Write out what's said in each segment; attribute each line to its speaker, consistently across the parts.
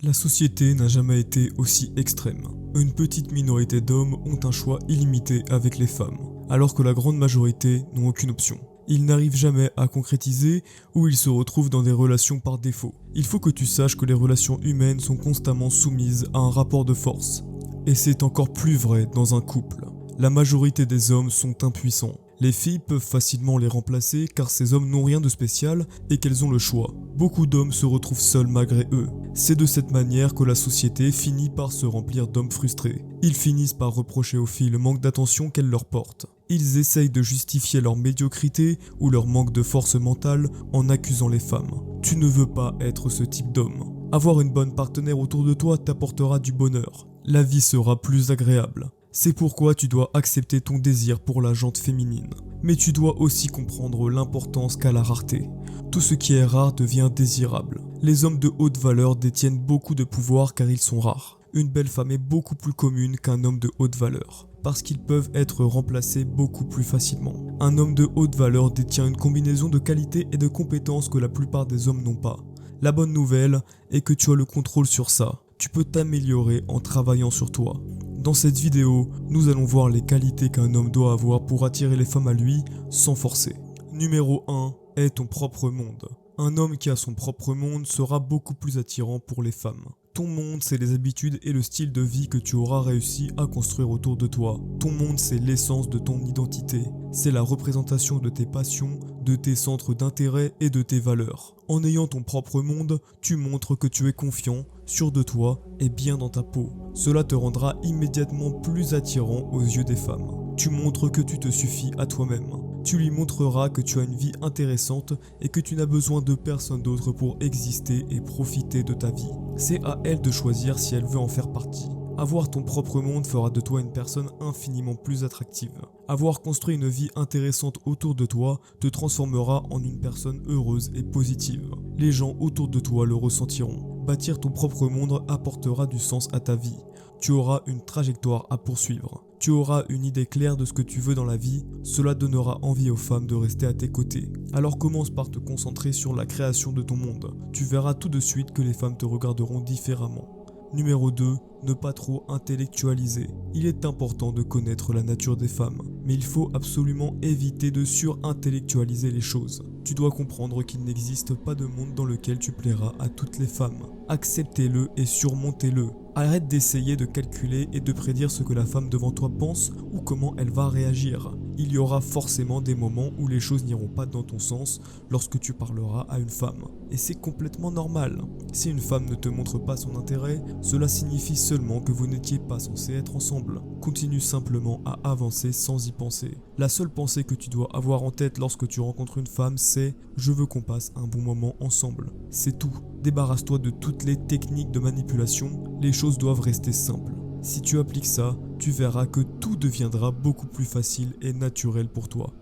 Speaker 1: La société n'a jamais été aussi extrême. Une petite minorité d'hommes ont un choix illimité avec les femmes, alors que la grande majorité n'ont aucune option. Ils n'arrivent jamais à concrétiser ou ils se retrouvent dans des relations par défaut. Il faut que tu saches que les relations humaines sont constamment soumises à un rapport de force. Et c'est encore plus vrai dans un couple. La majorité des hommes sont impuissants. Les filles peuvent facilement les remplacer car ces hommes n'ont rien de spécial et qu'elles ont le choix. Beaucoup d'hommes se retrouvent seuls malgré eux. C'est de cette manière que la société finit par se remplir d'hommes frustrés. Ils finissent par reprocher aux filles le manque d'attention qu'elles leur portent. Ils essayent de justifier leur médiocrité ou leur manque de force mentale en accusant les femmes. Tu ne veux pas être ce type d'homme. Avoir une bonne partenaire autour de toi t'apportera du bonheur. La vie sera plus agréable. C'est pourquoi tu dois accepter ton désir pour la jante féminine. Mais tu dois aussi comprendre l'importance qu'a la rareté. Tout ce qui est rare devient désirable. Les hommes de haute valeur détiennent beaucoup de pouvoir car ils sont rares. Une belle femme est beaucoup plus commune qu'un homme de haute valeur, parce qu'ils peuvent être remplacés beaucoup plus facilement. Un homme de haute valeur détient une combinaison de qualités et de compétences que la plupart des hommes n'ont pas. La bonne nouvelle est que tu as le contrôle sur ça. Tu peux t'améliorer en travaillant sur toi. Dans cette vidéo, nous allons voir les qualités qu'un homme doit avoir pour attirer les femmes à lui sans forcer. Numéro 1, aie ton propre monde. Un homme qui a son propre monde sera beaucoup plus attirant pour les femmes. Ton monde, c'est les habitudes et le style de vie que tu auras réussi à construire autour de toi. Ton monde, c'est l'essence de ton identité. C'est la représentation de tes passions, de tes centres d'intérêt et de tes valeurs. En ayant ton propre monde, tu montres que tu es confiant, sûr de toi et bien dans ta peau. Cela te rendra immédiatement plus attirant aux yeux des femmes. Tu montres que tu te suffis à toi-même. Tu lui montreras que tu as une vie intéressante et que tu n'as besoin de personne d'autre pour exister et profiter de ta vie. C'est à elle de choisir si elle veut en faire partie. Avoir ton propre monde fera de toi une personne infiniment plus attractive. Avoir construit une vie intéressante autour de toi te transformera en une personne heureuse et positive. Les gens autour de toi le ressentiront. Bâtir ton propre monde apportera du sens à ta vie. Tu auras une trajectoire à poursuivre. Tu auras une idée claire de ce que tu veux dans la vie, cela donnera envie aux femmes de rester à tes côtés. Alors commence par te concentrer sur la création de ton monde. Tu verras tout de suite que les femmes te regarderont différemment. Numéro 2, ne pas trop intellectualiser. Il est important de connaître la nature des femmes, mais il faut absolument éviter de surintellectualiser les choses. Tu dois comprendre qu'il n'existe pas de monde dans lequel tu plairas à toutes les femmes. Acceptez-le et surmontez-le. Arrête d'essayer de calculer et de prédire ce que la femme devant toi pense ou comment elle va réagir. Il y aura forcément des moments où les choses n'iront pas dans ton sens lorsque tu parleras à une femme. Et c'est complètement normal. Si une femme ne te montre pas son intérêt, cela signifie seulement que vous n'étiez pas censés être ensemble. Continue simplement à avancer sans y penser. La seule pensée que tu dois avoir en tête lorsque tu rencontres une femme, c'est « je veux qu'on passe un bon moment ensemble ». C'est tout. Débarrasse-toi de toutes les techniques de manipulation, les choses doivent rester simples. Si tu appliques ça, tu verras que tout deviendra beaucoup plus facile et naturel pour toi.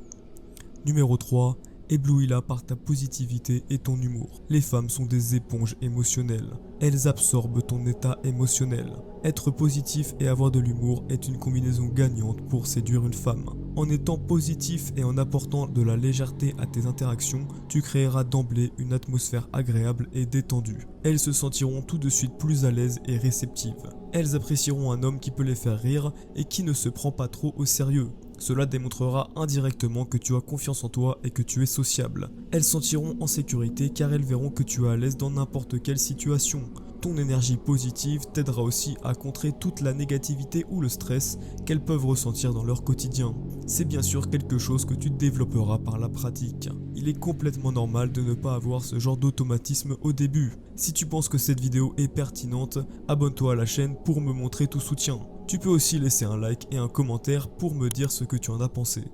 Speaker 1: Numéro 3. Éblouis-la par ta positivité et ton humour. Les femmes sont des éponges émotionnelles. Elles absorbent ton état émotionnel. Être positif et avoir de l'humour est une combinaison gagnante pour séduire une femme. En étant positif et en apportant de la légèreté à tes interactions, tu créeras d'emblée une atmosphère agréable et détendue. Elles se sentiront tout de suite plus à l'aise et réceptives. Elles apprécieront un homme qui peut les faire rire et qui ne se prend pas trop au sérieux. Cela démontrera indirectement que tu as confiance en toi et que tu es sociable. Elles sentiront en sécurité car elles verront que tu es à l'aise dans n'importe quelle situation. Ton énergie positive t'aidera aussi à contrer toute la négativité ou le stress qu'elles peuvent ressentir dans leur quotidien. C'est bien sûr quelque chose que tu développeras par la pratique. Il est complètement normal de ne pas avoir ce genre d'automatisme au début. Si tu penses que cette vidéo est pertinente, abonne-toi à la chaîne pour me montrer tout soutien. Tu peux aussi laisser un like et un commentaire pour me dire ce que tu en as pensé.